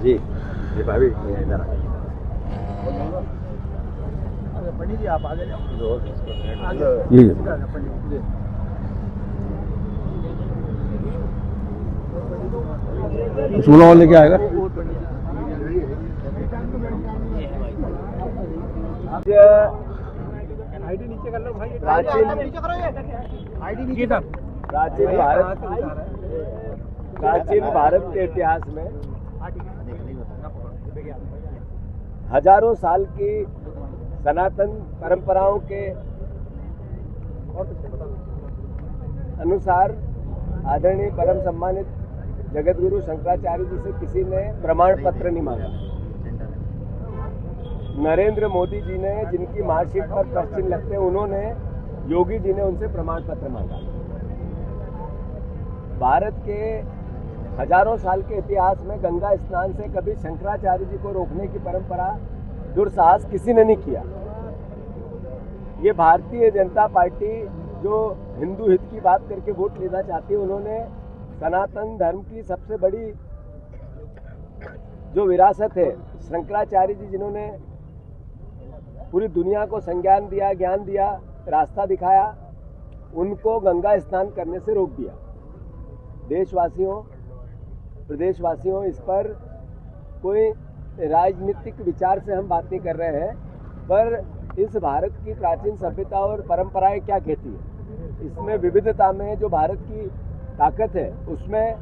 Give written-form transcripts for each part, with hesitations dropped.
जी भाभी इधर पंडित जी आप आगे जाओ। जी चूल्हा और लेके आएगा। आईडी नीचे कर लो भाई। प्राचीन भारत के इतिहास में हजारों साल की सनातन परंपराओं के अनुसार आदरणीय परम सम्मानित जगत गुरु शंकराचार्य जी से किसी ने प्रमाण पत्र नहीं मांगा। नरेंद्र मोदी जी ने, जिनकी मार्कशीट पर प्लस चिन्ह लगते हैं, उन्होंने, योगी जी ने उनसे प्रमाण पत्र मांगा। भारत के हजारों साल के इतिहास में गंगा स्नान से कभी शंकराचार्य जी को रोकने की परंपरा, दुस्साहस किसी ने नहीं किया। ये भारतीय जनता पार्टी जो हिंदू हित की बात करके वोट लेना चाहती है, उन्होंने सनातन धर्म की सबसे बड़ी जो विरासत है, शंकराचार्य जी जिन्होंने पूरी दुनिया को संज्ञान दिया, ज्ञान दिया, रास्ता दिखाया, उनको गंगा स्नान करने से रोक दिया। देशवासियों, प्रदेशवासियों, इस पर कोई राजनीतिक विचार से हम बात नहीं कर रहे हैं, पर इस भारत की प्राचीन सभ्यता और परंपराएं क्या कहती है, इसमें विविधता में जो भारत की ताकत है, उसमें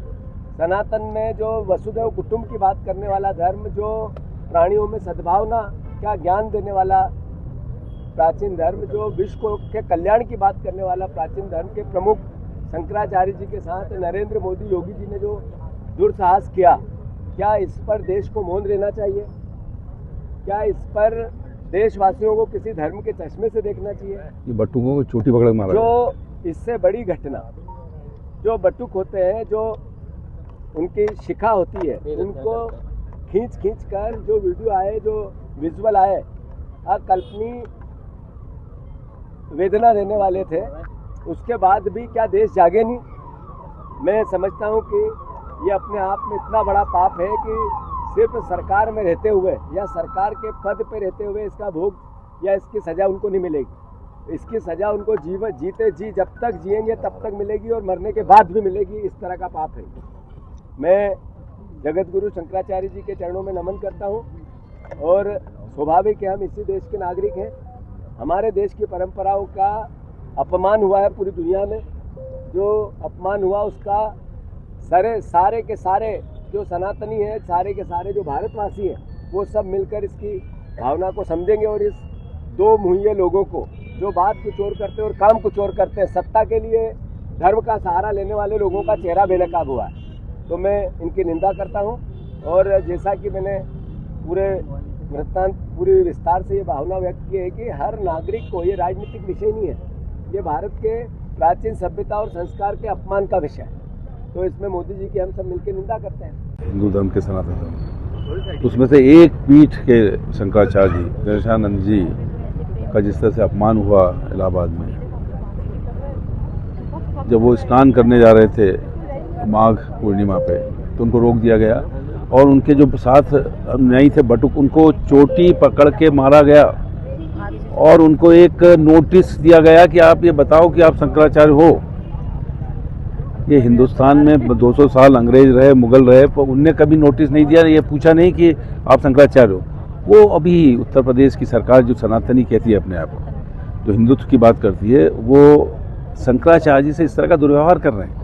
सनातन में जो वसुधैव कुटुंब की बात करने वाला धर्म, जो प्राणियों में सद्भावना का ज्ञान देने वाला प्राचीन धर्म, जो विश्व के कल्याण की बात करने वाला प्राचीन धर्म के प्रमुख शंकराचार्य जी के साथ नरेंद्र मोदी, योगी जी ने जो दुस्साहस किया, क्या इस पर देश को मौन रहना चाहिए? क्या इस पर देशवासियों को किसी धर्म के चश्मे से देखना चाहिए? ये बटुकों को चोटी पकड़ मारा। जो इससे बड़ी घटना, जो बटुक होते हैं, जो उनकी शिखा होती है, उनको खींच कर जो वीडियो आए, जो विजुअल आए, अकल्पनीय वेदना देने वाले थे। उसके बाद भी क्या देश जागे नहीं? मैं समझता हूँ कि ये अपने आप में इतना बड़ा पाप है कि सिर्फ सरकार में रहते हुए या सरकार के पद पे रहते हुए इसका भोग या इसकी सज़ा उनको नहीं मिलेगी। इसकी सज़ा उनको जीते जी जब तक जिएंगे तब तक मिलेगी और मरने के बाद भी मिलेगी। इस तरह का पाप है। मैं जगत गुरु शंकराचार्य जी के चरणों में नमन करता हूँ और स्वाभाविक है, हम इसी देश के नागरिक हैं। हमारे देश की परंपराओं का अपमान हुआ है पूरी दुनिया में। जो अपमान हुआ उसका सारे के सारे जो सनातनी हैं, सारे के सारे जो भारतवासी हैं, वो सब मिलकर इसकी भावना को समझेंगे और इस दो मुहैया लोगों को, जो बात कुछ और करते हैं और काम कुछ और करते हैं, सत्ता के लिए धर्म का सहारा लेने वाले लोगों का चेहरा बेनकाब हुआ है, तो मैं इनकी निंदा करता हूँ। और जैसा कि मैंने पूरे वृत्तांत पूरी विस्तार से ये भावना व्यक्त की है कि हर नागरिक को, ये राजनीतिक विषय नहीं है, ये भारत के प्राचीन सभ्यता और संस्कार के अपमान का विषय है। तो इसमें मोदी जी की हम सब मिलकर निंदा करते हैं। हिंदू धर्म के सनातन धर्म, उसमें से एक पीठ के शंकराचार्य जी, गणेशानंद जी का जिस तरह से अपमान हुआ इलाहाबाद में, जब वो स्नान करने जा रहे थे माघ पूर्णिमा पे, तो उनको रोक दिया गया और उनके जो साथ नहीं थे बटुक, उनको चोटी पकड़ के मारा गया और उनको एक नोटिस दिया गया कि आप ये बताओ कि आप शंकराचार्य हो। ये हिंदुस्तान में 200 साल अंग्रेज रहे, मुगल रहे, पर उनने कभी नोटिस नहीं दिया, ये पूछा नहीं कि आप शंकराचार्य हो। वो अभी उत्तर प्रदेश की सरकार जो सनातनी कहती है अपने आप को, जो हिंदुत्व की बात करती है, वो शंकराचार्य जी से इस तरह का दुर्व्यवहार कर रहे हैं।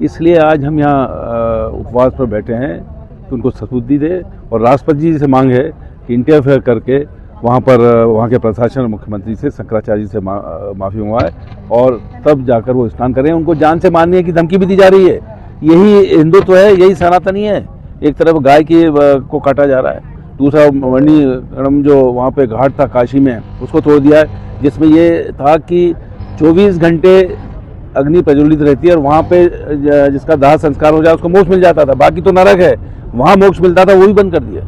इसलिए आज हम यहाँ उपवास पर बैठे हैं कि उनको सद्बुद्धि दे और राष्ट्रपति जी से मांग है कि इंटरफेयर करके वहाँ के प्रशासन और मुख्यमंत्री से शंकराचार्य जी से माफ़ी मंगवाए और तब जाकर वो स्नान करें। उनको जान से मारने की धमकी भी दी जा रही है। यही हिंदुत्व है, यही सनातनी है। एक तरफ गाय को काटा जा रहा है, दूसरा मणिकर्णिका जो वहाँ पे घाट था काशी में, उसको तोड़ दिया है, जिसमें ये था कि 24 घंटे अग्नि प्रज्वलित रहती है और वहाँ पे जिसका दाह संस्कार हो जाए उसको मोक्ष मिल जाता था। बाकी तो नरक है, वहाँ मोक्ष मिलता था, वो भी बंद कर दिया।